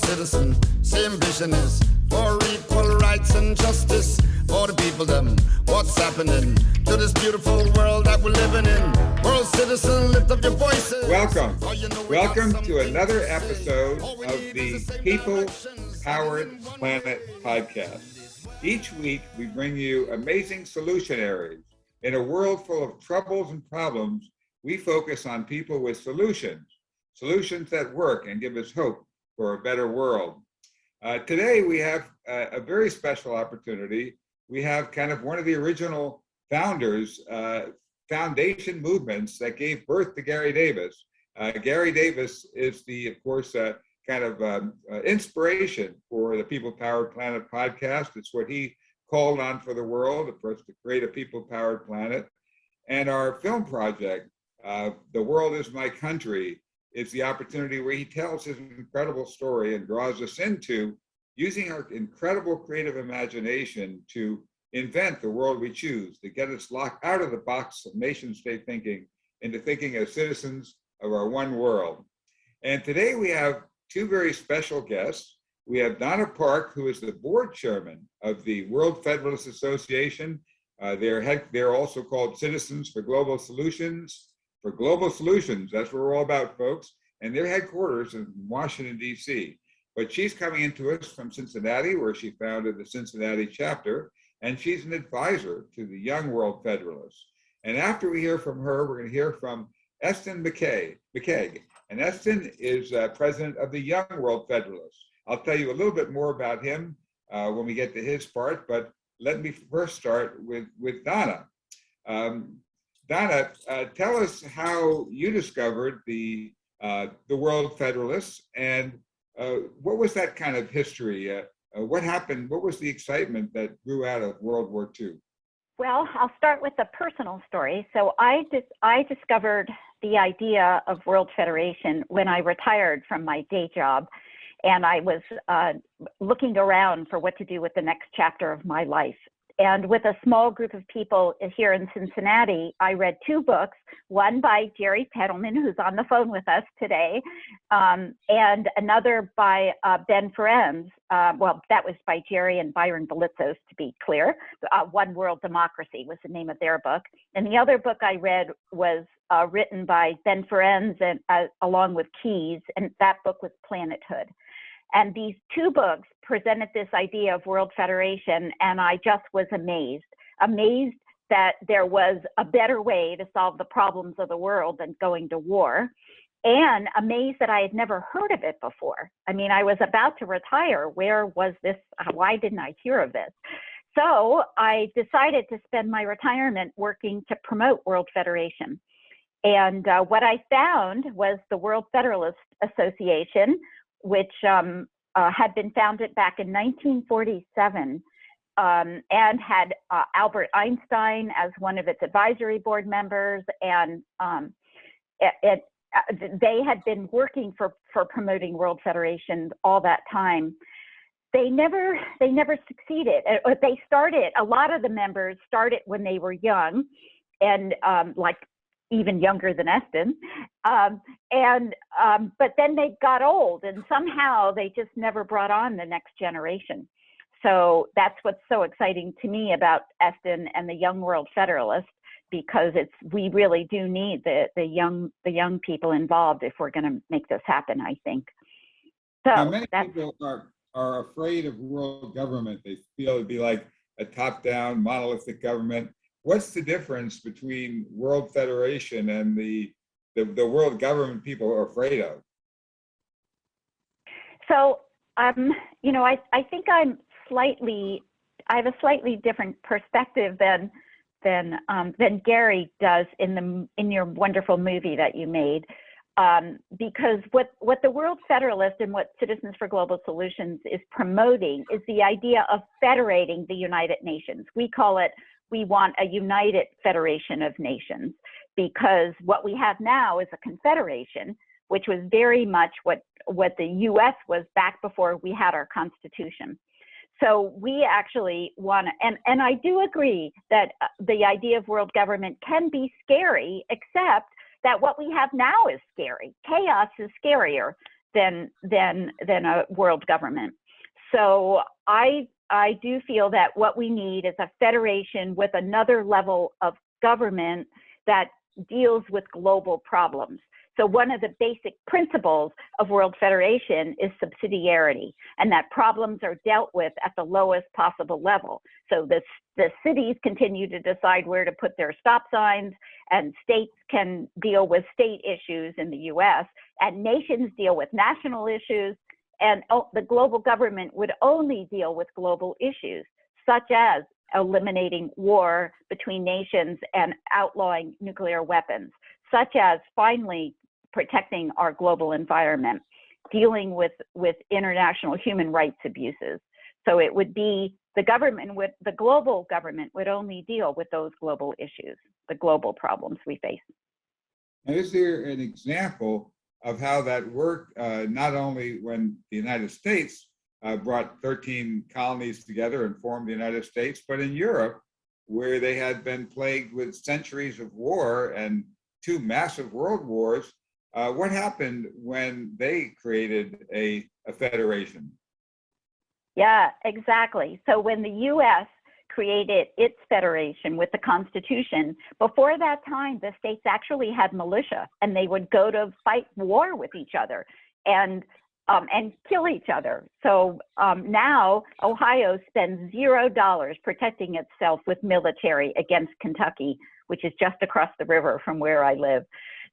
citizen, same vision is for equal rights and justice for the people them. What's happening to this beautiful world that we're living in? World citizen, lift up your voices. Welcome. Welcome to another episode of the People Powered Planet podcast. Each week we bring you amazing solutionaries. In a world full of troubles and problems, we focus on people with solutions that work and give us hope for a better world. Today we have a very special opportunity. We have kind of one of the original founders, foundation movements that gave birth to Gary Davis. Gary Davis is of course, inspiration for the People Powered Planet podcast. It's what he called on for the world, for us to create a People Powered Planet. And our film project, The World is My Country, is the opportunity where he tells his incredible story and draws us into using our incredible creative imagination to invent the world we choose, to get us locked out of the box of nation state thinking into thinking as citizens of our one world. And today we have two very special guests. We have Donna Park, who is the board chairman of the World Federalist Association. They're also called Citizens for Global Solutions. For Global Solutions, that's what we're all about, folks. And their headquarters in Washington, D.C. But she's coming into us from Cincinnati, where she founded the Cincinnati chapter, and she's an advisor to the Young World Federalists. And after we hear from her, we're going to hear from Eston McKeague. And Eston is president of the Young World Federalists. I'll tell you a little bit more about him when we get to his part, but let me first start with Donna. Donna, tell us how you discovered the World Federalists, and what was that kind of history? What happened? What was the excitement that grew out of World War II? Well, I'll start with a personal story. So I discovered the idea of World Federation when I retired from my day job, and I was looking around for what to do with the next chapter of my life. And with a small group of people here in Cincinnati, I read two books, one by Jerry Petalman, who's on the phone with us today, and another by Ben Ferencz. Well, that was by Jerry and Byron Belitzos, to be clear. One World Democracy was the name of their book. And the other book I read was written by Ben Ferencz and along with Keyes, and that book was Planethood. And these two books presented this idea of World Federation, and I just was amazed that there was a better way to solve the problems of the world than going to war, and amazed that I had never heard of it before. I mean, I was about to retire. Where was this? Why didn't I hear of this? So I decided to spend my retirement working to promote World Federation. And what I found was the World Federalist Association, which had been founded back in 1947 and had Albert Einstein as one of its advisory board members, and they had been working for promoting World Federation all that time. They never succeeded. A lot of the members started when they were young, and like even younger than Eston, but then they got old, and somehow they just never brought on the next generation. So that's what's so exciting to me about Eston and the Young World Federalists, because we really do need the young people involved if we're going to make this happen, I think. So now, many people are afraid of world government. They feel it'd be like a top-down monolithic government. What's the difference between World Federation and the world government people are afraid of? So, you know, I think I have a slightly different perspective than Gary does in your wonderful movie that you made, because what the World Federalist and what Citizens for Global Solutions is promoting is the idea of federating the United Nations. We want a united federation of nations, because what we have now is a confederation, which was very much what the U.S. was back before we had our Constitution. So we actually want to, and I do agree that the idea of world government can be scary, except that what we have now is scary. Chaos is scarier than a world government. So I do feel that what we need is a federation with another level of government that deals with global problems. So one of the basic principles of World Federation is subsidiarity, and that problems are dealt with at the lowest possible level. So the cities continue to decide where to put their stop signs, and states can deal with state issues in the US, and nations deal with national issues, and the global government would only deal with global issues, such as eliminating war between nations and outlawing nuclear weapons, such as finally protecting our global environment, dealing with international human rights abuses. So it would be the global government would only deal with those global issues, the global problems we face. And is there an example of how that worked, not only when the United States brought 13 colonies together and formed the United States, but in Europe, where they had been plagued with centuries of war and 2 massive world wars? What happened when they created a federation? Yeah, exactly. So when the US created its federation with the Constitution, before that time, the states actually had militia, and they would go to fight war with each other and kill each other. So now Ohio spends $0 protecting itself with military against Kentucky, which is just across the river from where I live.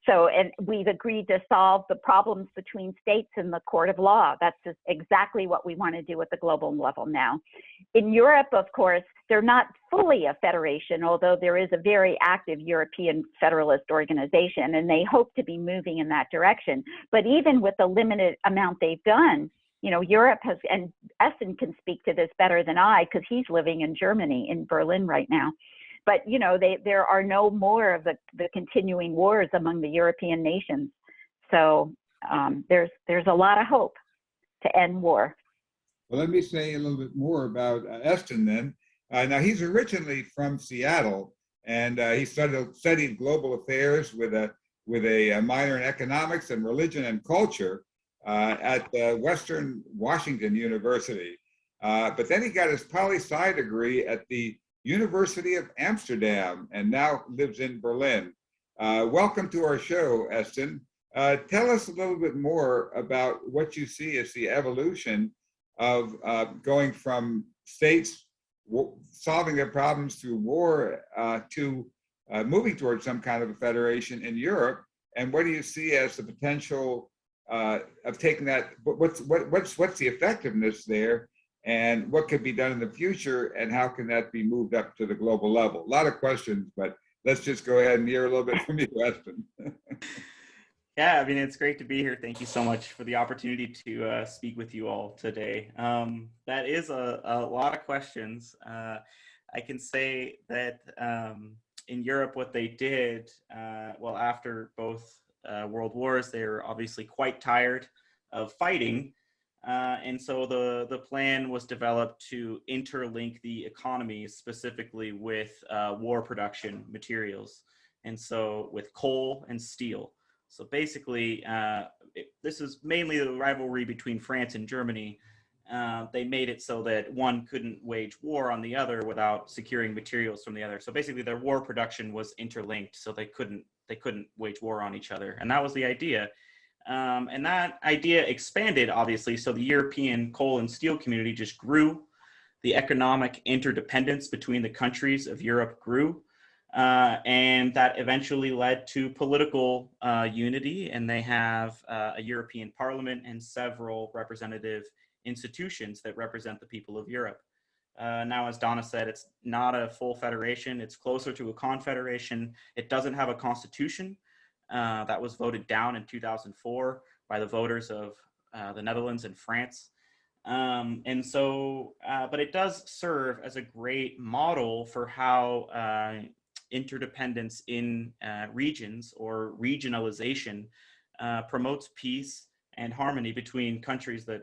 So, and we've agreed to solve the problems between states in the court of law. That's just exactly what we want to do at the global level now. In Europe, of course, they're not fully a federation, although there is a very active European Federalist organization, and they hope to be moving in that direction. But even with the limited amount they've done, you know, Europe has, and Eston can speak to this better than I, because he's living in Germany, in Berlin right now. But, you know, there are no more of the continuing wars among the European nations. So there's a lot of hope to end war. Well, let me say a little bit more about Eston then. Now, he's originally from Seattle, and he studied global affairs with a minor in economics and religion and culture at Western Washington University. But then he got his poli-sci degree at the University of Amsterdam, and now lives in Berlin. Welcome to our show, Eston. Tell us a little bit more about what you see as the evolution of going from states solving their problems through war to moving towards some kind of a federation in Europe, and what do you see as the potential of taking that? What's the effectiveness there? And what could be done in the future, and how can that be moved up to the global level? A lot of questions, but let's just go ahead and hear a little bit from you, Eston. Yeah, I mean, it's great to be here. Thank you so much for the opportunity to speak with you all today. That is a lot of questions. I can say that in Europe, what they did, well, after both world wars, they were obviously quite tired of fighting. And so the plan was developed to interlink the economies specifically with war production materials. And so with coal and steel. So basically, this is mainly the rivalry between France and Germany. They made it so that one couldn't wage war on the other without securing materials from the other. So basically their war production was interlinked, so they couldn't wage war on each other. And that was the idea. And that idea expanded, obviously, so the European coal and steel community just grew. The economic interdependence between the countries of Europe grew. And that eventually led to political unity, and they have a European Parliament and several representative institutions that represent the people of Europe. Now, as Donna said, it's not a full federation. It's closer to a confederation. It doesn't have a constitution. That was voted down in 2004 by the voters of the Netherlands and France. And so, but it does serve as a great model for how interdependence in regions or regionalization promotes peace and harmony between countries that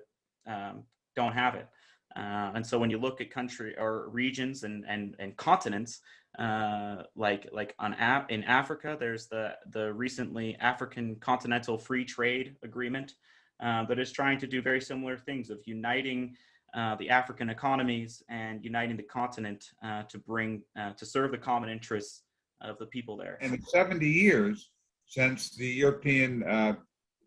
don't have it. And so when you look at country or regions and continents, like in Africa, there's the recently African Continental Free Trade Agreement that is trying to do very similar things of uniting the African economies and uniting the continent to serve the common interests of the people there. And it's 70 years since the European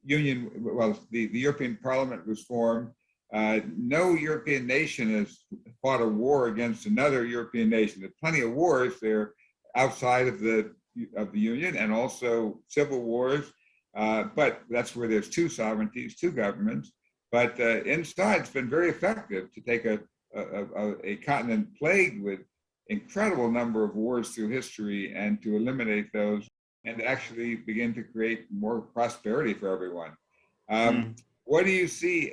Union, well, the European Parliament was formed. No European nation has fought a war against another European nation. There's plenty of wars there outside of the Union, and also civil wars. But that's where there's two sovereignties, two governments. But inside, it's been very effective to take a continent plagued with incredible number of wars through history and to eliminate those and actually begin to create more prosperity for everyone. What do you see,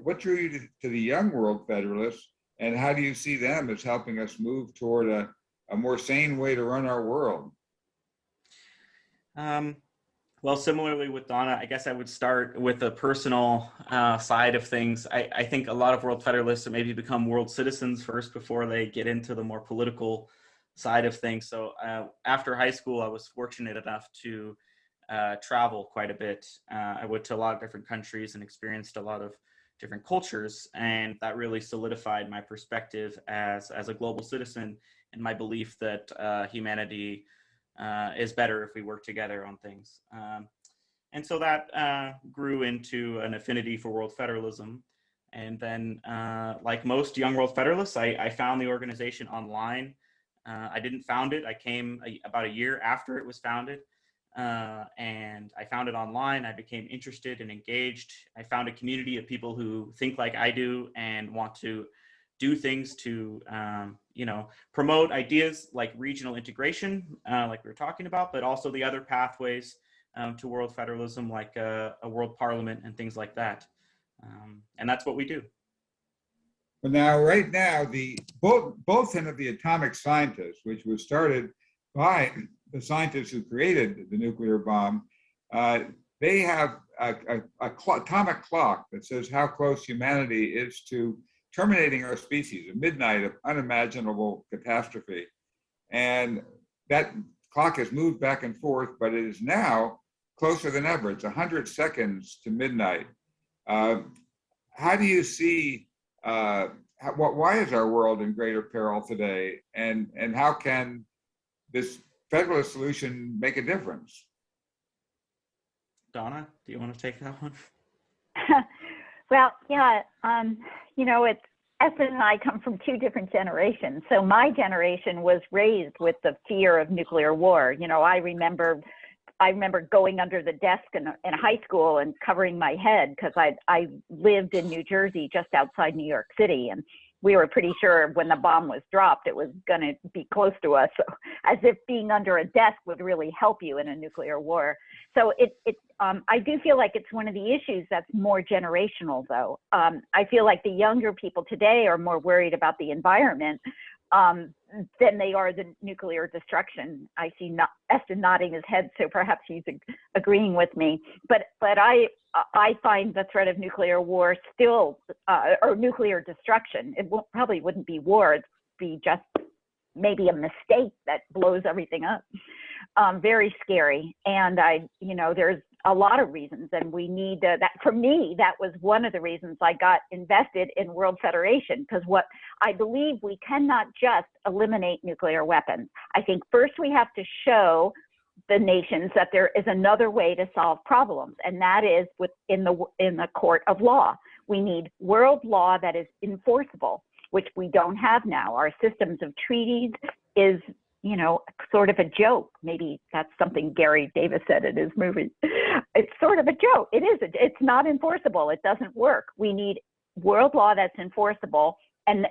what drew you to the Young World Federalists, and how do you see them as helping us move toward a more sane way to run our world? Well, similarly with Donna, I guess I would start with the personal side of things. I think a lot of World Federalists maybe become world citizens first before they get into the more political side of things. So after high school, I was fortunate enough to travel quite a bit. I went to a lot of different countries and experienced a lot of different cultures, and that really solidified my perspective as a global citizen and my belief that humanity is better if we work together on things. And so that grew into an affinity for world federalism. And then, like most Young World Federalists, I found the organization online. I didn't found it. I came about a year after it was founded. And I found it online. I became interested and engaged. I found a community of people who think like I do and want to do things to, promote ideas like regional integration, like we were talking about, but also the other pathways to world federalism, like a world parliament and things like that. And that's what we do. But now, right now, the bulletin of the atomic scientists, which was started by the scientists who created the nuclear bomb, they have a atomic clock that says how close humanity is to terminating our species, a midnight of unimaginable catastrophe. And that clock has moved back and forth, but it is now closer than ever. It's 100 seconds to midnight. How do you see, why is our world in greater peril today? And how can this federalist solution make a difference? Donna, do you want to take that one? Well, yeah, Eston and I come from two different generations. So my generation was raised with the fear of nuclear war. I remember going under the desk in high school and covering my head because I lived in New Jersey, just outside New York City, and we were pretty sure when the bomb was dropped, it was going to be close to us. So, as if being under a desk would really help you in a nuclear war. So I do feel like it's one of the issues that's more generational, though. I feel like the younger people today are more worried about the environment than they are the nuclear destruction. I see Eston nodding his head, so perhaps he's agreeing with me. But I find the threat of nuclear war still, or nuclear destruction, probably wouldn't be war, it'd be just maybe a mistake that blows everything up. Very scary. And there's a lot of reasons, and we need that. For me, that was one of the reasons I got invested in World Federation, because what I believe we cannot just eliminate nuclear weapons. I think first we have to show the nations that there is another way to solve problems, and that is in the court of law. We need world law that is enforceable, which we don't have now. Our systems of treaties is sort of a joke. Maybe that's something Gary Davis said in his movie. It's sort of a joke. It is. It's not enforceable. It doesn't work. We need world law that's enforceable, and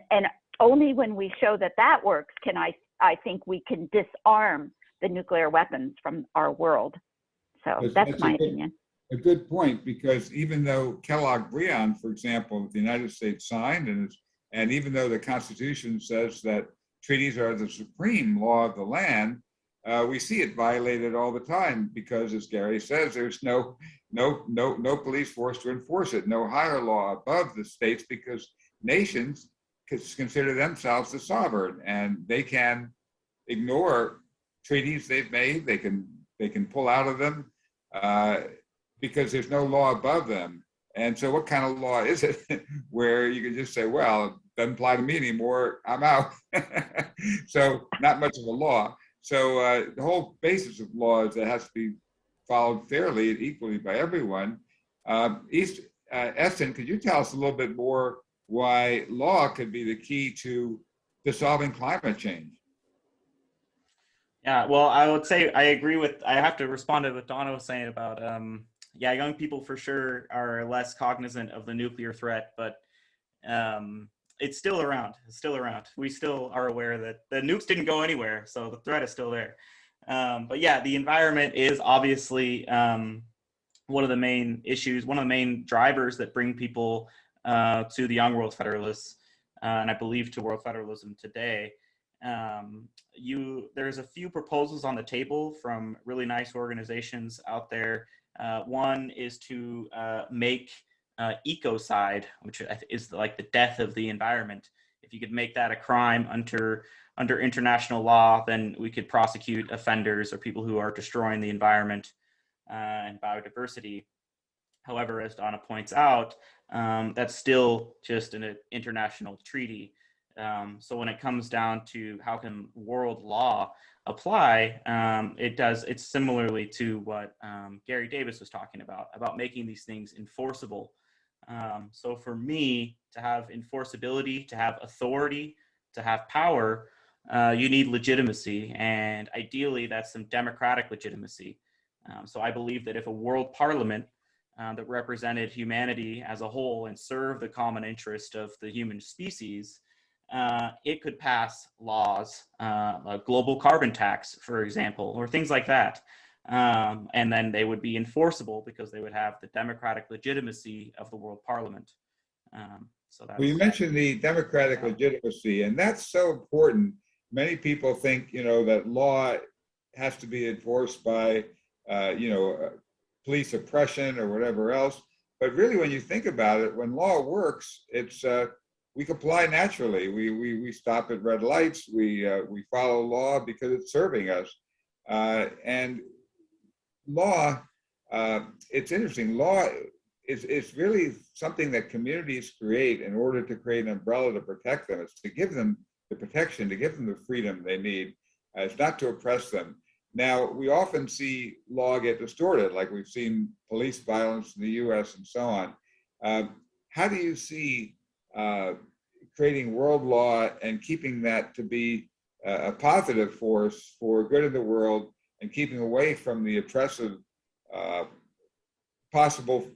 only when we show that works can I think we can disarm the nuclear weapons from our world. So that's my opinion. A good point, because even though Kellogg-Briand, for example, the United States signed, and even though the Constitution says that treaties are the supreme law of the land, we see it violated all the time because, as Gary says, there's no police force to enforce it, no higher law above the states, because nations consider themselves the sovereign, and they can ignore treaties they've made. They can pull out of them because there's no law above them. And so what kind of law is it where you can just say, well, it doesn't apply to me anymore, I'm out. So not much of a law. So the whole basis of law is that it has to be followed fairly and equally by everyone. Eston, could you tell us a little bit more why law could be the key to solving climate change? Yeah, well, I would say I agree with, I have to respond to what Donna was saying about, yeah, young people for sure are less cognizant of the nuclear threat, but it's still around. It's still around. We still are aware that the nukes didn't go anywhere, so the threat is still there. But yeah, the environment is obviously one of the main issues, one of the main drivers that bring people to the Young World Federalists, and I believe to World Federalism today. There's a few proposals on the table from really nice organizations out there. One is to make ecocide, which is like the death of the environment. If you could make that a crime under international law, then we could prosecute offenders or people who are destroying the environment and biodiversity. However, as Donna points out, that's still just an international treaty. So when it comes down to how can world law apply, it's similarly to what Gary Davis was talking about making these things enforceable. So for me to have enforceability, to have authority, to have power, you need legitimacy, and ideally that's some democratic legitimacy. So I believe that if a world parliament that represented humanity as a whole and served the common interest of the human species, it could pass laws, a global carbon tax, for example, or things like that. And then they would be enforceable because they would have the democratic legitimacy of the world parliament. So that's, well, you mentioned the democratic legitimacy, and that's so important. Many people think, that law has to be enforced by, police oppression or whatever else. But really, when you think about it, when law works, it's we comply naturally. We stop at red lights. We follow law because it's serving us. And law, it's interesting. Law is really something that communities create in order to create an umbrella to protect them. It's to give them the protection, to give them the freedom they need. It's not to oppress them. Now, we often see law get distorted, like we've seen police violence in the US and so on. How do you see creating world law and keeping that to be a positive force for good in the world and keeping away from the oppressive possible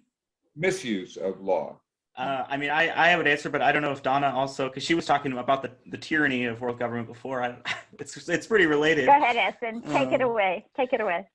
misuse of law? I mean, I have an answer, but I don't know if Donna also, because she was talking about the tyranny of world government before. It's pretty related. Go ahead, Eston. Take it away. Take it away.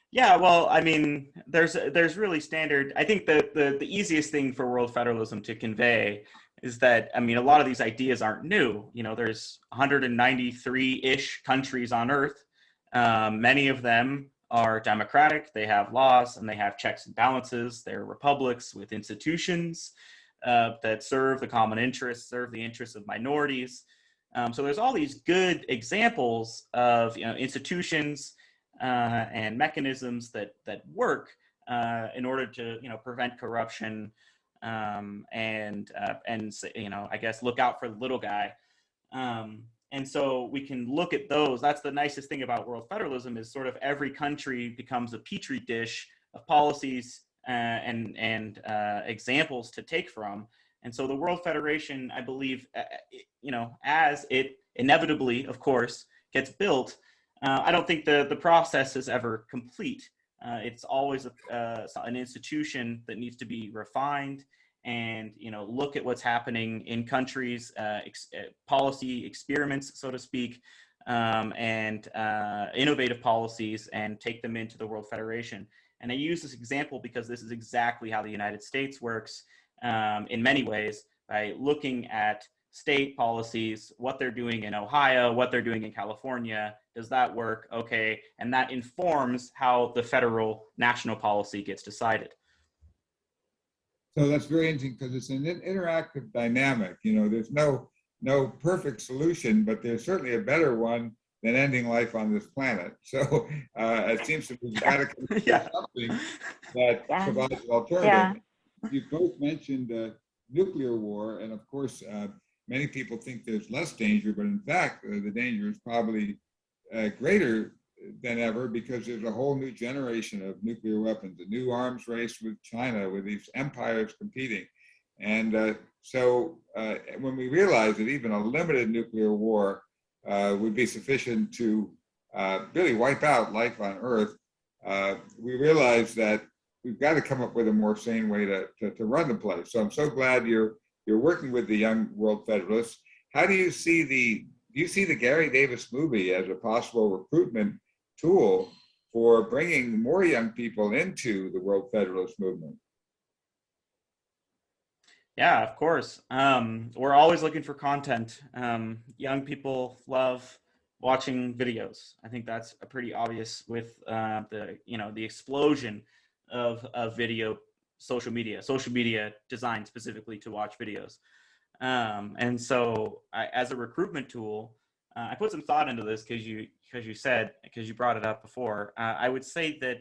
Yeah, well, I mean, there's really standard. I think the easiest thing for world federalism to convey is that, I mean, a lot of these ideas aren't new. There's 193-ish countries on Earth. Many of them are democratic, they have laws, and they have checks and balances. They're republics with institutions that serve the common interests, serve the interests of minorities. So there's all these good examples of institutions and mechanisms that work in order to prevent corruption and I guess look out for the little guy. And so we can look at those. That's the nicest thing about world federalism, is sort of every country becomes a petri dish of policies and examples to take from. And so the World Federation, I believe, as it inevitably, of course, gets built, I don't think the process is ever complete. It's always an institution that needs to be refined and look at what's happening in countries, policy experiments, so to speak, and innovative policies, and take them into the World Federation. And I use this example because this is exactly how the United States works in many ways, by looking at state policies, what they're doing in Ohio, what they're doing in California. Does that work? Okay. And that informs how the federal national policy gets decided. So that's very interesting, because it's an interactive dynamic. There's no perfect solution, but there's certainly a better one than ending life on this planet. So it seems to me we've got to come up with something that provides an alternative. You both mentioned nuclear war, and of course, many people think there's less danger, but in fact, the danger is probably greater than ever, because there's a whole new generation of nuclear weapons, a new arms race with China, with these empires competing. And so when we realize that even a limited nuclear war would be sufficient to really wipe out life on Earth, we realize that we've got to come up with a more sane way to run the place. So I'm so glad you're working with the Young World Federalists. How do you see the Gary Davis movie as a possible recruitment tool for bringing more young people into the World Federalist movement? Yeah, of course. We're always looking for content. Young people love watching videos. I think that's pretty obvious with the explosion of video, social media designed specifically to watch videos. And so as a recruitment tool, I put some thought into this because you brought it up before. I would say that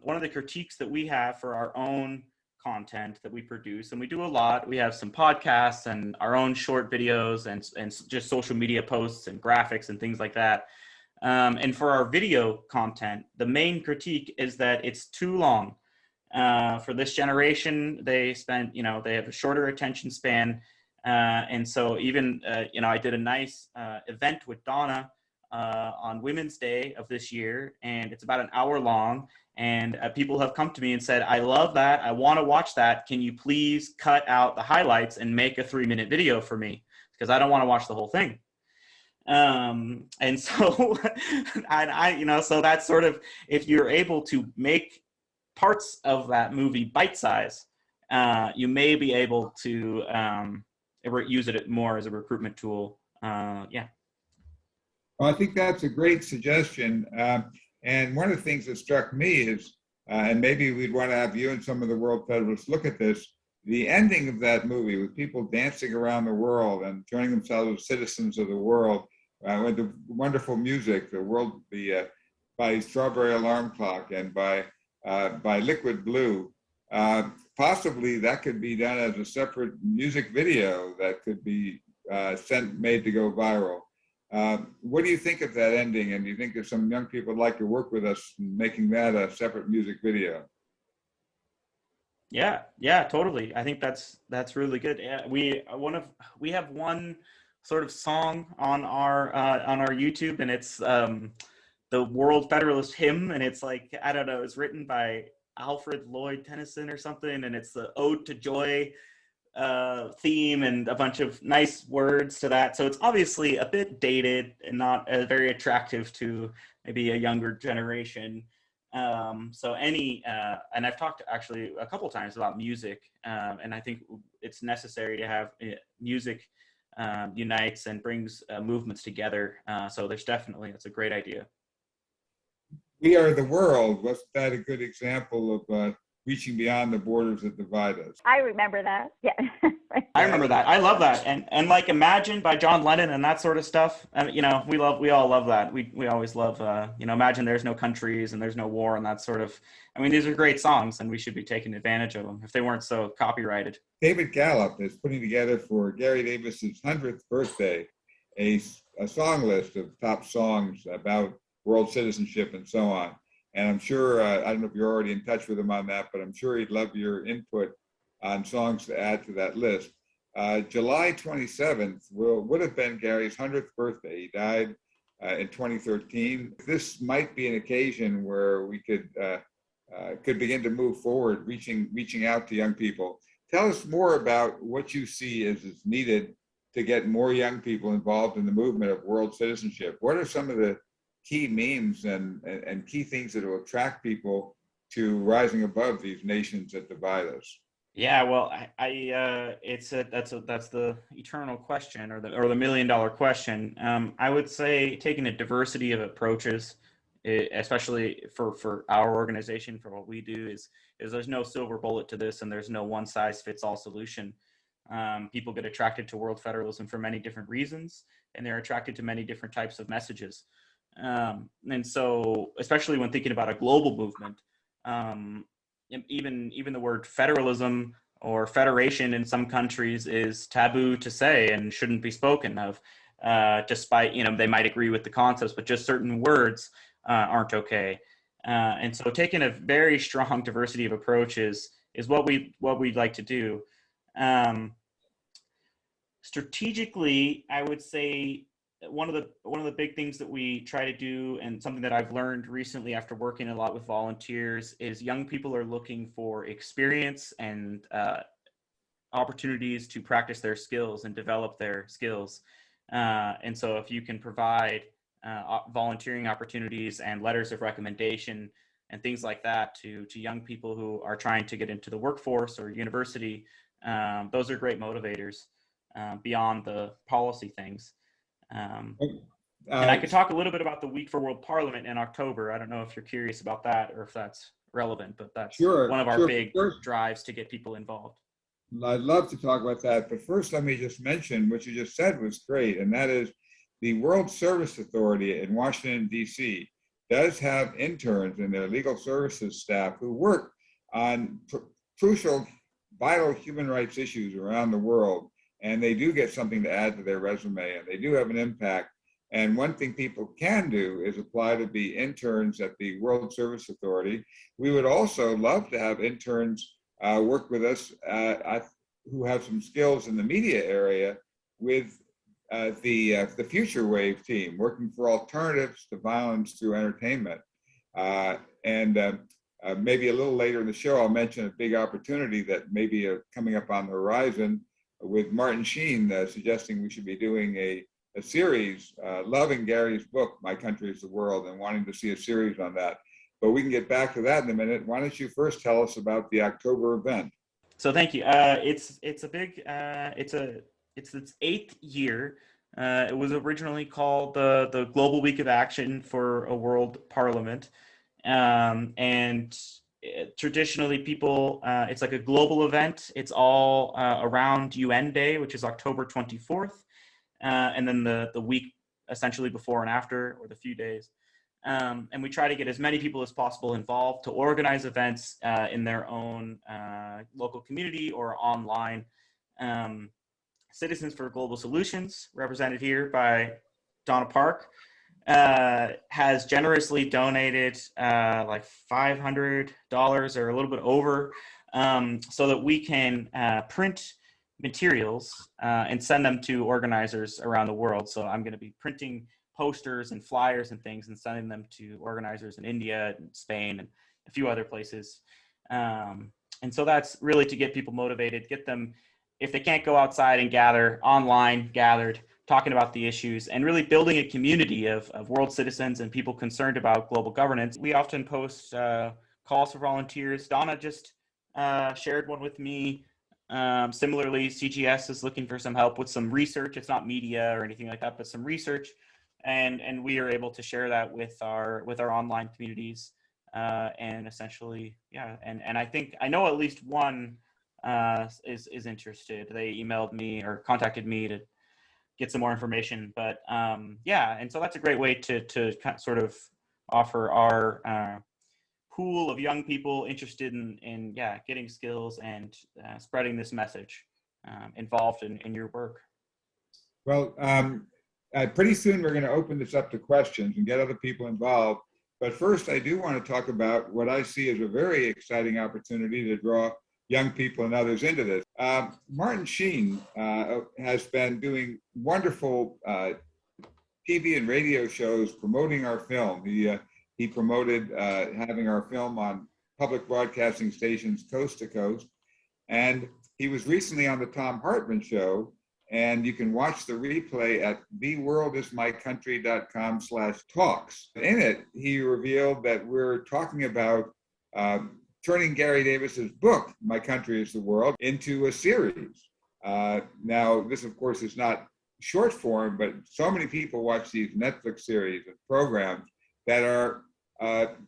one of the critiques that we have for our own content that we produce, and we do a lot, we have some podcasts and our own short videos and just social media posts and graphics and things like that. And for our video content, the main critique is that it's too long. For this generation, they have a shorter attention span. And so even, I did a nice event with Donna on Women's Day of this year, and it's about an hour long. And people have come to me and said, I love that. I want to watch that. Can you please cut out the highlights and make a 3-minute video for me? Because I don't want to watch the whole thing. And so, so that's sort of, if you're able to make parts of that movie bite-size, you may be able to use it more as a recruitment tool. Well, I think that's a great suggestion. And one of the things that struck me is, and maybe we'd want to have you and some of the World Federalists look at this, the ending of that movie with people dancing around the world and joining themselves as citizens of the world, with the wonderful music, by Strawberry Alarm Clock and by Liquid Blue. Possibly that could be done as a separate music video that could be made to go viral. What do you think of that ending? And do you think there's some young people would like to work with us in making that a separate music video? Yeah, totally. I think that's really good. We have one sort of song on our YouTube, and it's the World Federalist Hymn, and it's like, I don't know, it's written by Alfred Lloyd Tennyson or something, and it's the Ode to Joy theme and a bunch of nice words to that. So it's obviously a bit dated and not very attractive to maybe a younger generation. So and I've talked actually a couple times about music, and I think it's necessary to have music unites and brings movements together. So it's a great idea. We Are the World. Was that a good example of reaching beyond the borders that divide us? I remember that. Yeah. I remember that. I love that. And like Imagine by John Lennon and that sort of stuff. We all love that. We always love, Imagine there's no countries and there's no war and that sort of, these are great songs and we should be taking advantage of them if they weren't so copyrighted. David Gallup is putting together for Gary Davis's 100th birthday a song list of top songs about world citizenship and so on. And I'm sure, I don't know if you're already in touch with him on that, but I'm sure he'd love your input on songs to add to that list. July 27th would have been Gary's 100th birthday. He died in 2013. This might be an occasion where we could begin to move forward, reaching out to young people. Tell us more about what you see as is needed to get more young people involved in the movement of world citizenship. What are some of the key memes and key things that will attract people to rising above these nations that divide us? Yeah, well, that's the eternal question, or the $1 million question. I would say taking a diversity of approaches, especially for our organization, for what we do, is there's no silver bullet to this, and there's no one size fits all solution. People get attracted to world federalism for many different reasons. and they're attracted to many different types of messages. And so, especially when thinking about a global movement, even the word federalism or federation in some countries is taboo to say and shouldn't be spoken of, despite, they might agree with the concepts, but just certain words aren't okay. And so taking a very strong diversity of approaches is what we'd like to do. Strategically, I would say one of the big things that we try to do, and something that I've learned recently after working a lot with volunteers, is young people are looking for experience and opportunities to practice their skills and develop their skills. And so if you can provide volunteering opportunities and letters of recommendation and things like that to young people who are trying to get into the workforce or university, those are great motivators beyond the policy things. And I could talk a little bit about the Week for World Parliament in October. I don't know if you're curious about that or if that's relevant, but that's one of our big drives to get people involved. I'd love to talk about that, but first let me just mention what you just said was great, and that is the World Service Authority in Washington, D.C. does have interns in their legal services staff who work on crucial, vital human rights issues around the world, and they do get something to add to their resume, and they do have an impact. And one thing people can do is apply to be interns at the World Service Authority. We would also love to have interns work with us who have some skills in the media area with the Future Wave team, working for alternatives to violence through entertainment. Maybe a little later in the show, I'll mention a big opportunity that may be coming up on the horizon with Martin Sheen suggesting we should be doing a series, loving Gary's book, My Country is the World, and wanting to see a series on that. But we can get back to that in a minute. Why don't you first tell us about the October event? So thank you. It's a big, it's its 8th year. It was originally called the Global Week of Action for a World Parliament. Traditionally people, it's like a global event. It's all around UN Day, which is October 24th. And then the week essentially before and after, or the few days. And we try to get as many people as possible involved to organize events in their own local community or online. Citizens for Global Solutions, represented here by Donna Park, has generously donated like $500 or a little bit over so that we can print materials and send them to organizers around the world. So I'm going to be printing posters and flyers and things and sending them to organizers in India and Spain and a few other places. And so that's really to get people motivated, get them, if they can't go outside and gather, online gathered, talking about the issues, and really building a community of world citizens and people concerned about global governance. We often post calls for volunteers. Donna just shared one with me. Similarly, CGS is looking for some help with some research. It's not media or anything like that, but some research. And we are able to share that with our online communities. And essentially, yeah. And I think I know at least one is interested. They emailed me or contacted me to get some more information. But yeah, and so that's a great way to sort of offer our pool of young people interested in getting skills and spreading this message involved in your work. Well, pretty soon we're going to open this up to questions and get other people involved. But first, I do want to talk about what I see as a very exciting opportunity to draw young people and others into this. Martin Sheen has been doing wonderful TV and radio shows promoting our film. He promoted having our film on public broadcasting stations coast to coast. And he was recently on the Tom Hartman show, and you can watch the replay at theworldismycountry.com/talks. In it, he revealed that we're talking about turning Gary Davis's book, My Country is the World, into a series. Now, this, of course, is not short form, but so many people watch these Netflix series and programs that are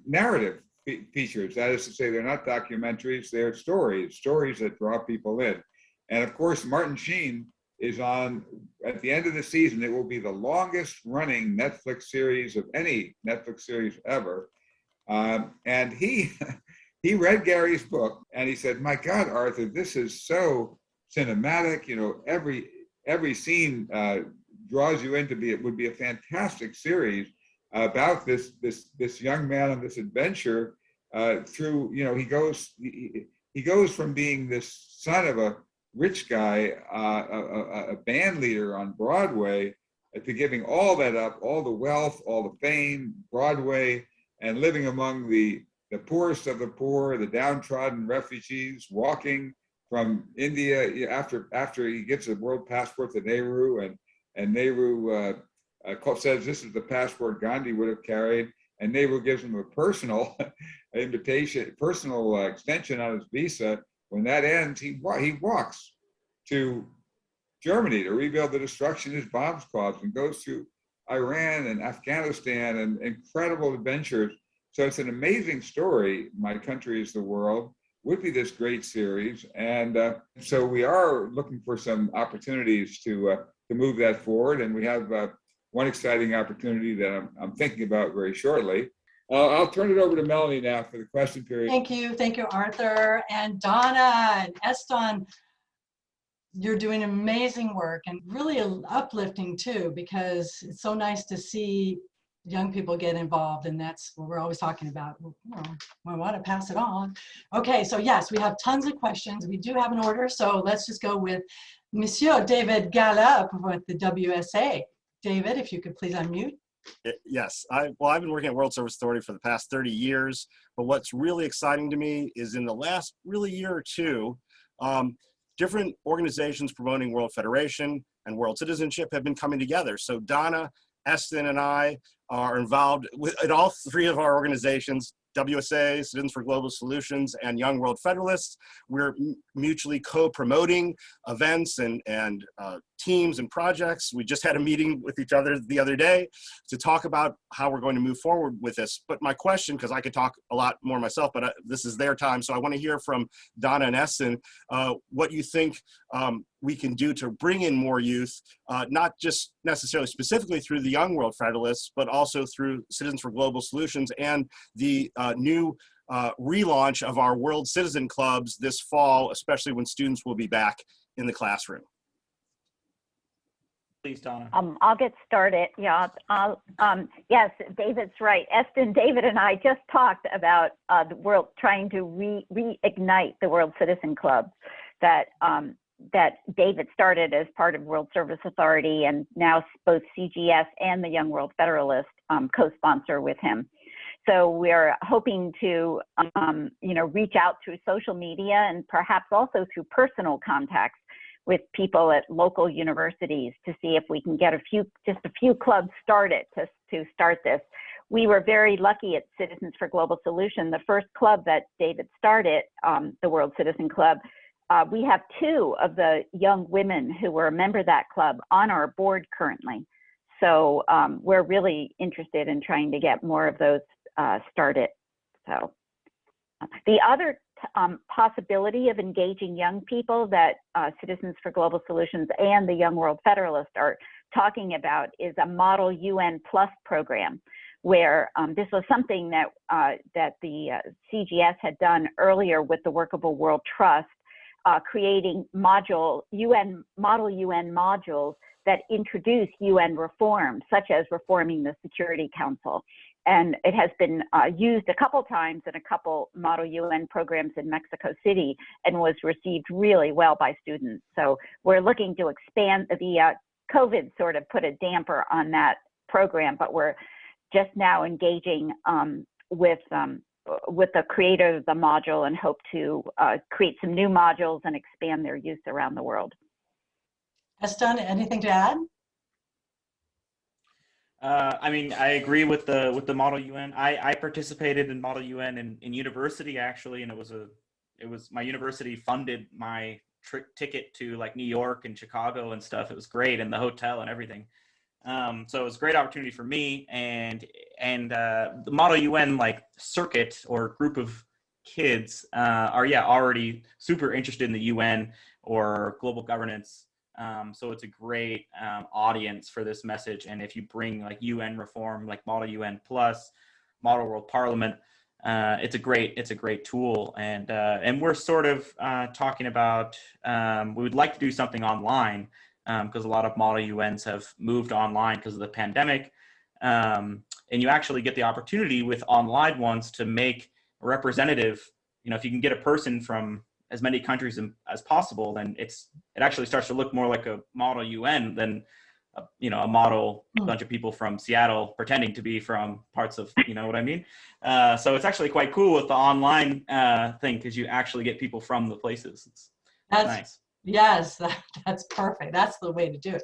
narrative features. That is to say, they're not documentaries, they're stories that draw people in. And of course, Martin Sheen is on, at the end of the season, it will be the longest running Netflix series of any Netflix series ever. And he he read Gary's book and he said, "My God, Arthur, this is so cinematic. You know, every scene draws you into it would be a fantastic series about this young man on this adventure through, you know, he goes from being this son of a rich guy, a band leader on Broadway, to giving all that up, all the wealth, all the fame, Broadway, and living among the poorest of the poor, the downtrodden refugees, walking from India after he gets a world passport to Nehru, and Nehru says this is the passport Gandhi would have carried, and Nehru gives him a personal invitation, personal extension on his visa. When that ends, he walks to Germany to rebuild the destruction his bombs caused, and goes through Iran and Afghanistan and incredible adventures. So it's an amazing story. My Country is the World would be this great series, and so we are looking for some opportunities to move that forward, and we have one exciting opportunity that I'm thinking about very shortly. I'll turn it over to Melanie now for the question period. Thank you, Arthur and Donna and Eston. You're doing amazing work and really uplifting too, because it's so nice to see young people get involved, and that's what we're always talking about. Well, I want to pass it on. Okay, so yes, we have tons of questions. We do have an order, so let's just go with Monsieur David Gallup with the WSA. David, if you could please unmute. Yes, I've been working at World Service Authority for the past 30 years, but what's really exciting to me is in the last really year or two, different organizations promoting World Federation and World Citizenship have been coming together. So Donna, Eston, and I are involved in all three of our organizations, WSA, Citizens for Global Solutions, and Young World Federalists. We're mutually co-promoting events and teams and projects. We just had a meeting with each other the other day to talk about how we're going to move forward with this. But my question, because I could talk a lot more myself, but this is their time, so I want to hear from Donna and Eston what you think we can do to bring in more youth, not just necessarily specifically through the Young World Federalists, but also through Citizens for Global Solutions and the new relaunch of our World Citizen Clubs this fall, especially when students will be back in the classroom. Please, Donna. I'll get started. Yeah. Yes, David's right. Eston, David, and I just talked about the world trying to reignite the World Citizen Clubs that David started as part of World Service Authority, and now both CGS and the Young World Federalists co-sponsor with him. So we're hoping to, reach out through social media and perhaps also through personal contacts with people at local universities to see if we can get just a few clubs started to start this. We were very lucky at Citizens for Global Solution. The first club that David started, the World Citizen Club, we have 2 of the young women who were a member of that club on our board currently. So we're really interested in trying to get more of those started. So the other possibility of engaging young people that Citizens for Global Solutions and the Young World Federalists are talking about is a Model UN Plus program, where this was something that the CGS had done earlier with the Workable World Trust, creating Model UN modules that introduce UN reform, such as reforming the Security Council. And it has been used a couple times in a couple Model UN programs in Mexico City and was received really well by students. So we're looking to expand. The COVID sort of put a damper on that program, but we're just now engaging with the creator of the module and hope to create some new modules and expand their use around the world. Eston, anything to add? I mean, I agree with the Model UN. I participated in Model UN in university actually, and it was my university funded my ticket to like New York and Chicago and stuff. It was great, and the hotel and everything. So it was a great opportunity for me, and the Model UN like circuit or group of kids are already super interested in the UN or global governance. So it's a great audience for this message. And if you bring like UN reform, like Model UN Plus, Model World Parliament, it's a great tool. And we're sort of talking about, we would like to do something online because a lot of Model UNs have moved online because of the pandemic. And you actually get the opportunity with online ones to make a representative, if you can get a person from as many countries as possible, then it actually starts to look more like a Model UN than a model bunch of people from Seattle pretending to be from parts of, what I mean? So it's actually quite cool with the online thing because you actually get people from the places. It's nice. Yes, that's perfect. That's the way to do it.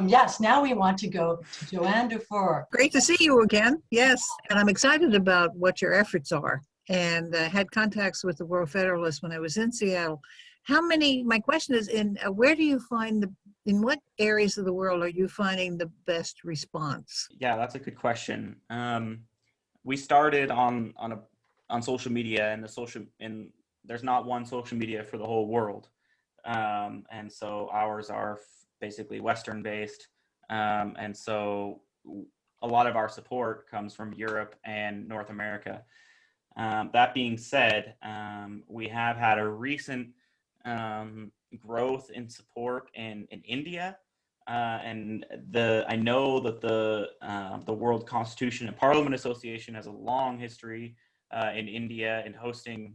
Yes, now we want to go to Joanne Dufour. Great to see you again. Yes, and I'm excited about what your efforts are. And had contacts with the World Federalists when I was in Seattle. My question is, where do you find in what areas of the world are you finding the best response? Yeah, that's a good question. We started on social media, and there's not one social media for the whole world. And so ours are basically Western based. And so a lot of our support comes from Europe and North America. That being said, we have had a recent growth in support in India, and I know that the World Constitution and Parliament Association has a long history in India in hosting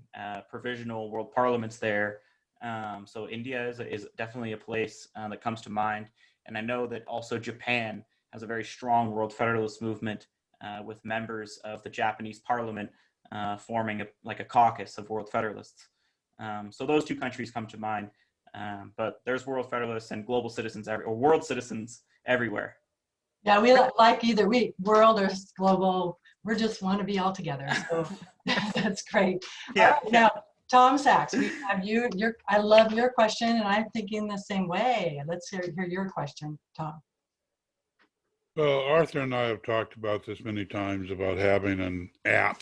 provisional world parliaments there. So India is definitely a place that comes to mind, and I know that also Japan has a very strong World Federalist movement with members of the Japanese Parliament forming a caucus of World Federalists. So those two countries come to mind, but there's World Federalists and global citizens or world citizens everywhere. Yeah, we like either world or global. We just want to be all together. So that's great. Yeah. Right, now, Tom Sachs, we have you. I love your question, and I'm thinking the same way. Let's hear your question, Tom. Well, Arthur and I have talked about this many times about having an app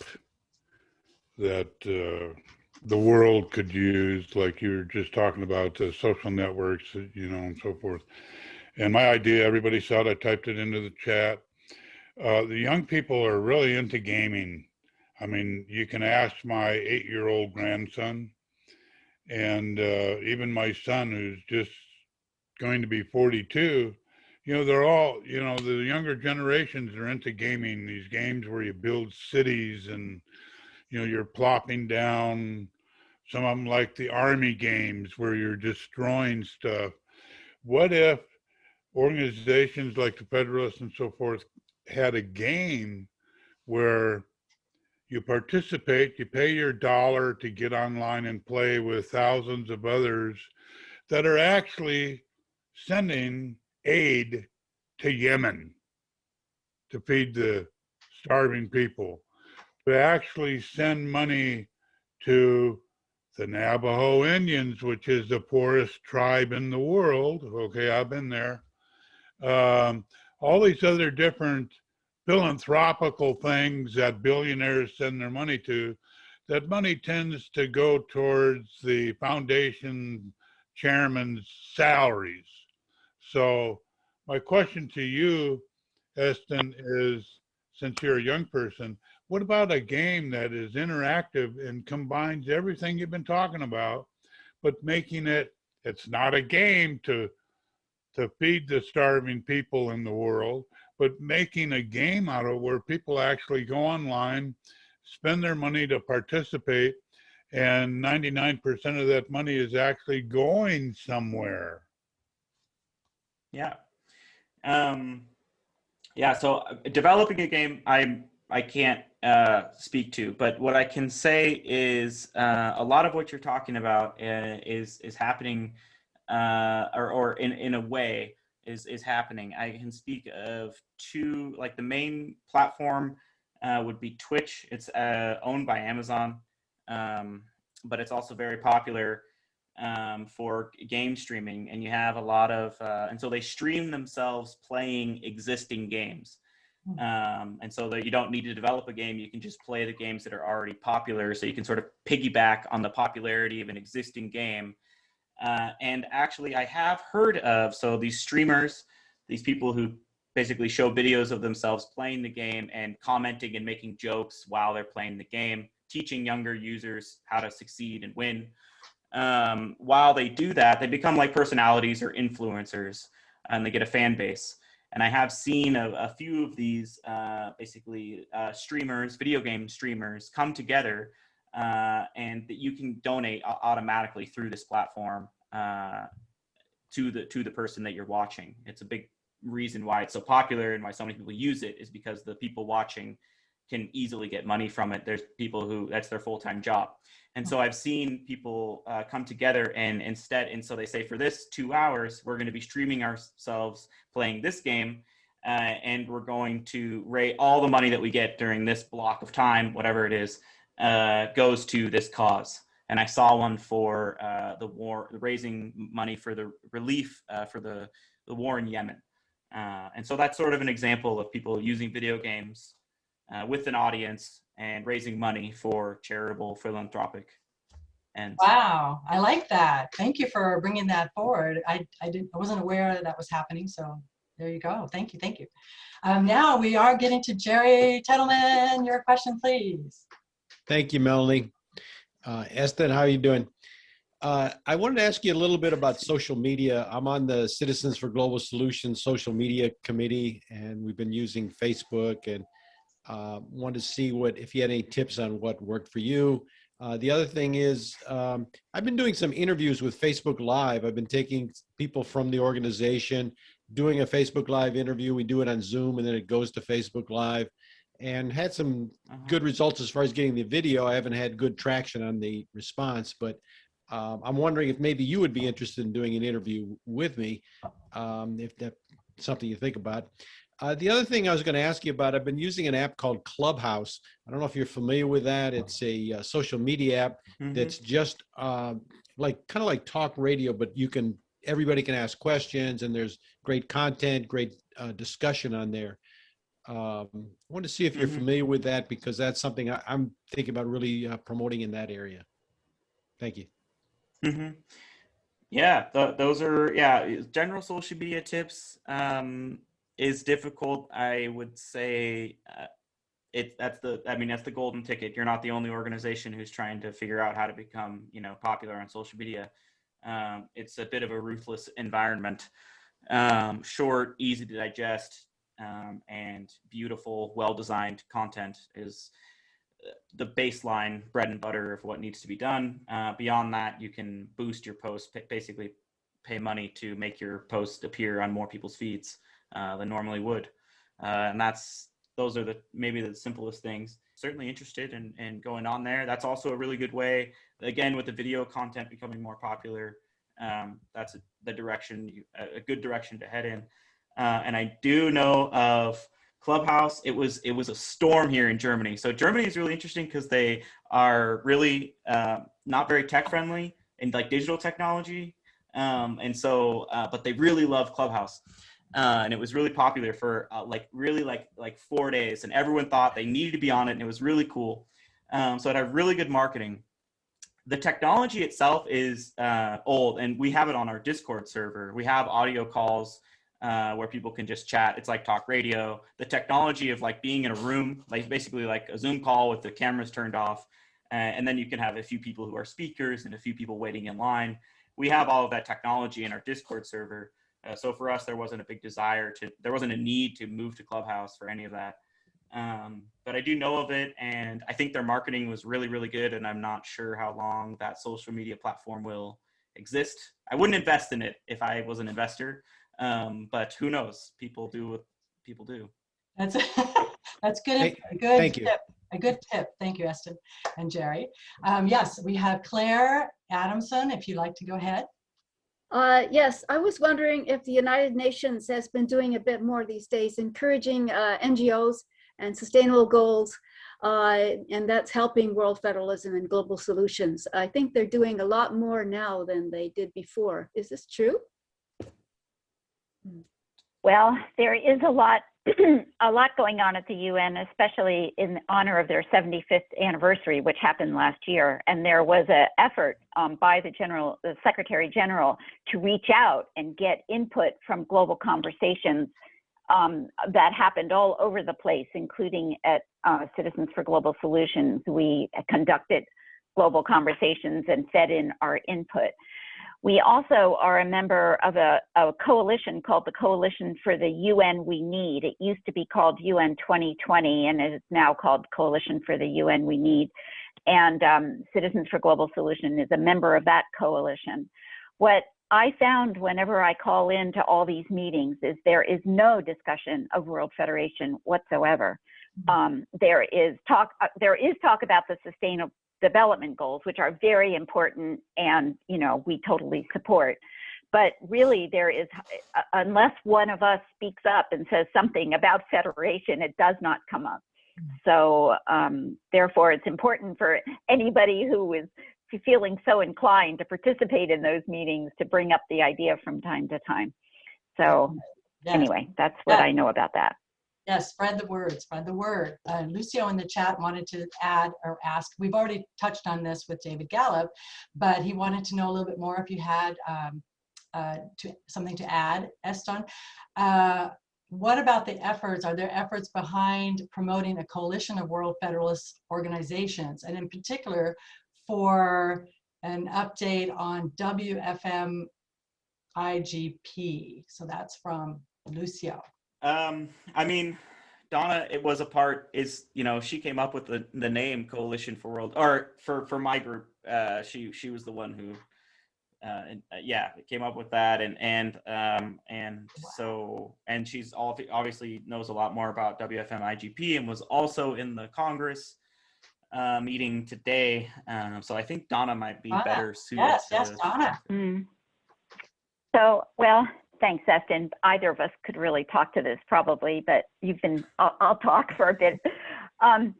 that the world could use, like you were just talking about the social networks, and so forth. And my idea, everybody saw it, I typed it into the chat. The young people are really into gaming. I mean, you can ask my 8-year-old grandson and even my son, who's just going to be 42, they're all, the younger generations are into gaming, these games where you build cities and, you're plopping down, some of them like the army games where you're destroying stuff. What if organizations like the Federalists and so forth had a game where you participate, you pay your $1 to get online and play with thousands of others that are actually sending aid to Yemen to feed the starving people, to actually send money to the Navajo Indians, which is the poorest tribe in the world. Okay, I've been there. All these other different philanthropical things that billionaires send their money to, that money tends to go towards the foundation chairman's salaries. So my question to you, Eston, is, since you're a young person, what about a game that is interactive and combines everything you've been talking about, but making it's not a game to feed the starving people in the world, but making a game out of where people actually go online, spend their money to participate, and 99% of that money is actually going somewhere. Yeah. So developing a game, I can't speak to, but what I can say is a lot of what you're talking about is happening, or in a way is happening. I can speak of two, like the main platform would be Twitch. It's owned by Amazon, but it's also very popular for game streaming, and you have a lot of and so they stream themselves playing existing games, and so that you don't need to develop a game, you can just play the games that are already popular, so you can sort of piggyback on the popularity of an existing game, And actually, I have heard of, so these streamers, these people who basically show videos of themselves playing the game and commenting and making jokes while they're playing the game, teaching younger users how to succeed and win. While they do that, they become like personalities or influencers, and they get a fan base. And I have seen a few of these streamers, video game streamers, come together, and that you can donate automatically through this platform to the person that you're watching. It's a big reason why it's so popular and why so many people use it, is because the people watching can easily get money from it. There's people who that's their full-time job. And so I've seen people come together and so they say, for this 2 hours, we're going to be streaming ourselves playing this game, and we're going to rate all the money that we get during this block of time, whatever it is, goes to this cause. And I saw one for the war, raising money for the relief for the war in Yemen. And so that's sort of an example of people using video games with an audience and raising money for charitable, philanthropic ends. Wow, I like that. Thank you for bringing that forward. I wasn't aware that was happening, so there you go. Thank you, thank you. Now we are getting to Jerry Tettleman. Your question, please. Thank you, Melanie. Eston, how are you doing? I wanted to ask you a little bit about social media. I'm on the Citizens for Global Solutions social media committee, and we've been using Facebook, and wanted to see if you had any tips on what worked for you. The other thing is, I've been doing some interviews with Facebook Live. I've been taking people from the organization, doing a Facebook Live interview. We do it on Zoom, and then it goes to Facebook Live, and had some good results as far as getting the video. I haven't had good traction on the response, but I'm wondering if maybe you would be interested in doing an interview with me, if that's something you think about. The other thing I was going to ask you about, I've been using an app called Clubhouse. I don't know if you're familiar with that. It's a social media app that's just kind of like talk radio, but everybody can ask questions, and there's great content, great discussion on there. I want to see if you're familiar with that, because that's something I'm thinking about really promoting in that area. Thank you. Yeah, those are, general social media tips is difficult. I would say that's the golden ticket. You're not the only organization who's trying to figure out how to become, popular on social media. It's a bit of a ruthless environment. Short, easy to digest, and beautiful, well-designed content is the baseline bread and butter of what needs to be done. Beyond that, you can boost your post, basically pay money to make your post appear on more people's feeds than normally would. And those are maybe the simplest things. Certainly interested in going on there. That's also a really good way, again, with the video content becoming more popular. That's a good direction to head in. And I do know of Clubhouse. It was a storm here in Germany. So Germany is really interesting because they are really not very tech friendly in like digital technology. But they really love Clubhouse. And it was really popular for like 4 days, and everyone thought they needed to be on it, and it was really cool. So it had really good marketing. The technology itself is old, and we have it on our Discord server. We have audio calls where people can just chat. It's like talk radio. The technology of like being in a room, like basically like a Zoom call with the cameras turned off, and then you can have a few people who are speakers and a few people waiting in line. We have all of that technology in our Discord server. So for us, there wasn't a need to move to Clubhouse for any of that. But I do know of it, and I think their marketing was really, really good, and I'm not sure how long that social media platform will exist. I wouldn't invest in it if I was an investor, but who knows? People do what people do. That's good. Hey, a good thank tip. you. A good tip. Thank you, Eston and Jerry. Yes, we have Claire Adamson, if you'd like to go ahead. Yes, I was wondering if the United Nations has been doing a bit more these days, encouraging NGOs and sustainable goals, and that's helping World Federalism and Global Solutions. I think they're doing a lot more now than they did before. Is this true? Well, there is a lot a lot going on at the UN, especially in honor of their 75th anniversary, which happened last year. And there was an effort by the Secretary General to reach out and get input from global conversations that happened all over the place, including at Citizens for Global Solutions. We conducted global conversations and fed in our input. We also are a member of a coalition called the Coalition for the UN We Need. It used to be called UN 2020, and it is now called Coalition for the UN We Need. And Citizens for Global Solution is a member of that coalition. What I found whenever I call into all these meetings is there is no discussion of World Federation whatsoever. There is talk about the Sustainable Development Goals, which are very important, and we totally support. But really, there is, unless one of us speaks up and says something about federation, it does not come up. So therefore, it's important for anybody who is feeling so inclined to participate in those meetings to bring up the idea from time to time. So anyway, that's what I know about that. Yes, spread the word, spread the word. Lucio in the chat wanted to add or ask, we've already touched on this with David Gallup, but he wanted to know a little bit more if you had something to add, Eston. What about the efforts? Are there efforts behind promoting a coalition of World Federalist organizations, and in particular for an update on WFMIGP? So that's from Lucio. I mean, Donna, it was a part, she came up with the name Coalition for World, or for my group. She was the one who, came up with that, and she's obviously knows a lot more about WFMIGP and was also in the Congress meeting today. So I think Donna might be better suited. Yes, Donna. So, well, thanks, Eston. Either of us could really talk to this probably, but I'll talk for a bit. The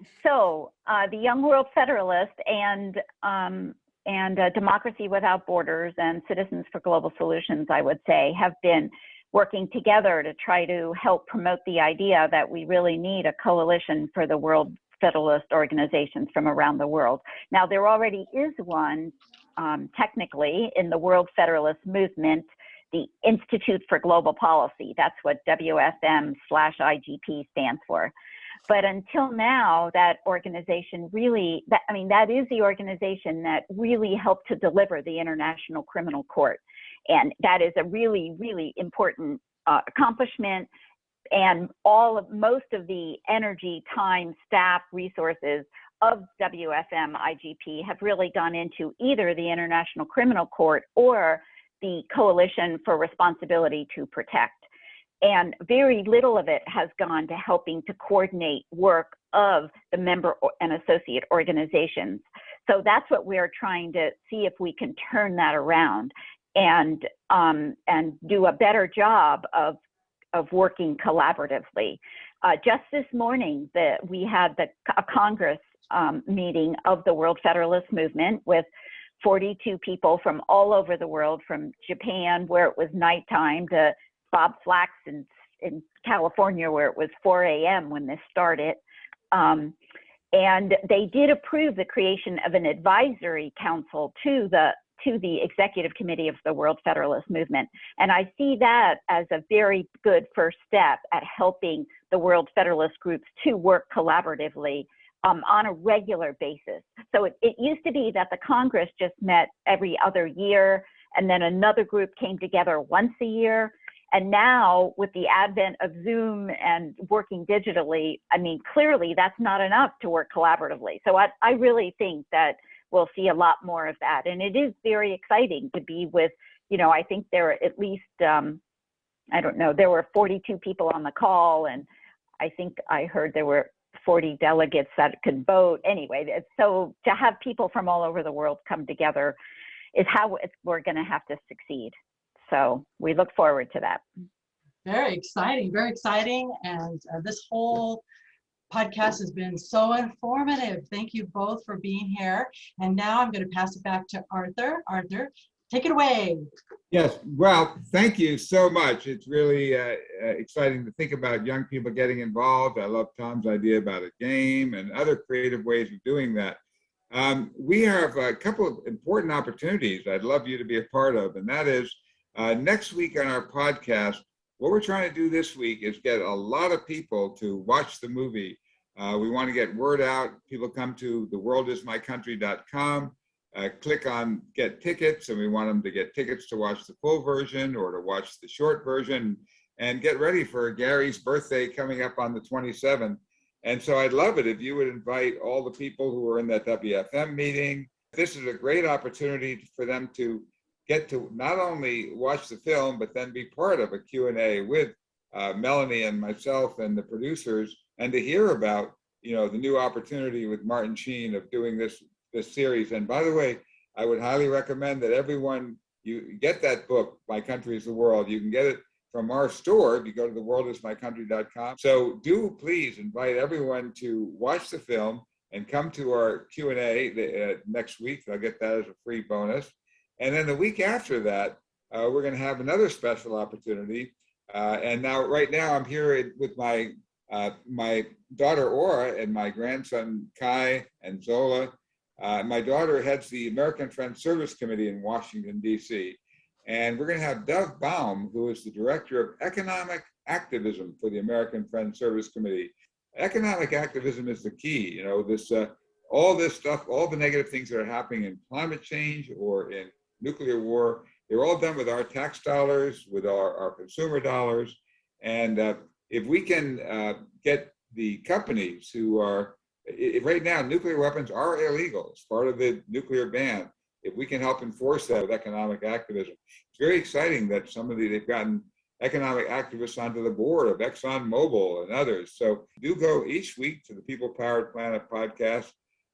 Young World Federalists and Democracy Without Borders and Citizens for Global Solutions, I would say, have been working together to try to help promote the idea that we really need a coalition for the World Federalist organizations from around the world. Now, there already is one, technically, in the World Federalist movement, the Institute for Global Policy. That's what WFM/IGP stands for. But until now, that organization really, that is the organization that really helped to deliver the International Criminal Court. And that is a really, really important accomplishment. And most of the energy, time, staff, resources of WFM/IGP have really gone into either the International Criminal Court or the Coalition for Responsibility to Protect. And very little of it has gone to helping to coordinate work of the member and associate organizations. So that's what we're trying to see if we can turn that around and do a better job of working collaboratively. Just this morning, we had a Congress meeting of the World Federalist Movement with 42 people from all over the world, from Japan, where it was nighttime, to Bob Flax in California, where it was 4 a.m. when this started. And they did approve the creation of an advisory council to the Executive Committee of the World Federalist Movement. And I see that as a very good first step at helping the World Federalist groups to work collaboratively on a regular basis. So it used to be that the Congress just met every other year, and then another group came together once a year. And now, with the advent of Zoom and working digitally, clearly that's not enough to work collaboratively. So I really think that we'll see a lot more of that. And it is very exciting to be with, I think there are at least, there were 42 people on the call, and I think I heard there were 40 delegates that could vote. Anyway, so to have people from all over the world come together is how we're going to have to succeed. So we look forward to that. Very exciting, very exciting. And this whole podcast has been so informative. Thank you both for being here. And now I'm going to pass it back to Arthur. Arthur, Take it away. Yes, well, thank you so much. It's really exciting to think about young people getting involved. I love Tom's idea about a game and other creative ways of doing that. We have a couple of important opportunities I'd love you to be a part of, and that is next week on our podcast, what we're trying to do this week is get a lot of people to watch the movie. We want to get word out. People come to theworldismycountry.com. Click on get tickets, and we want them to get tickets to watch the full version or to watch the short version, and get ready for Gary's birthday coming up on the 27th. And so I'd love it if you would invite all the people who are in that WFM meeting. This is a great opportunity for them to get to not only watch the film, but then be part of a Q&A with Melanie and myself and the producers, and to hear about, you know, the new opportunity with Martin Sheen of doing this series. And by the way, I would highly recommend that everyone, you get that book, My Country is the World. You can get it from our store if you go to theworldismycountry.com. So do please invite everyone to watch the film and come to our Q&A next week. I'll get that as a free bonus. And then the week after that, we're going to have another special opportunity. And now, right now, I'm here with my daughter Aura and my grandson Kai and Zola. My daughter heads the American Friends Service Committee in Washington, D.C. And we're going to have Doug Baum, who is the Director of Economic Activism for the American Friends Service Committee. Economic activism is the key. You know, all this stuff, all the negative things that are happening in climate change or in nuclear war, they're all done with our tax dollars, with our consumer dollars. And if we can get the companies who are, right now, nuclear weapons are illegal. It's part of the nuclear ban. If we can help enforce that with economic activism. It's very exciting that they've gotten economic activists onto the board of ExxonMobil and others. So do go each week to the People Powered Planet podcast.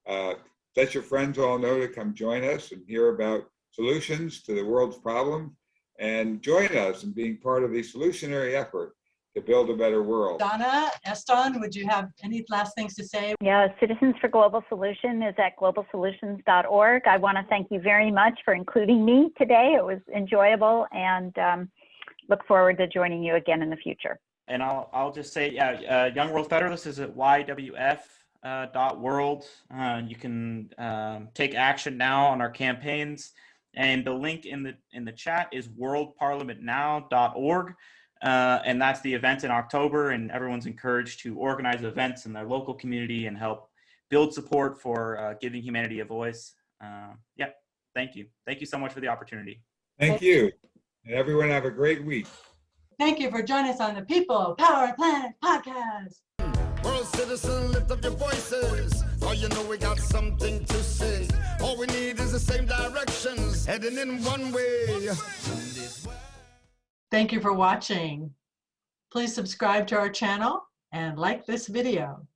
Let your friends all know to come join us and hear about solutions to the world's problems, and join us in being part of the solutionary effort to build a better world. Donna, Eston, would you have any last things to say? Yeah, Citizens for Global Solution is at globalsolutions.org. I want to thank you very much for including me today. It was enjoyable, and look forward to joining you again in the future. And I'll just say, yeah, Young World Federalists is at ywf.world. You can take action now on our campaigns, and the link in the chat is worldparliamentnow.org. And that's the event in October, and everyone's encouraged to organize events in their local community and help build support for giving humanity a voice. Yeah, thank you. Thank you so much for the opportunity. Thank you. And everyone have a great week. Thank you for joining us on the People Power Planet podcast. World citizen, lift up your voices. Oh, you know we got something to say. All we need is the same directions, heading in one way. Thank you for watching. Please subscribe to our channel and like this video.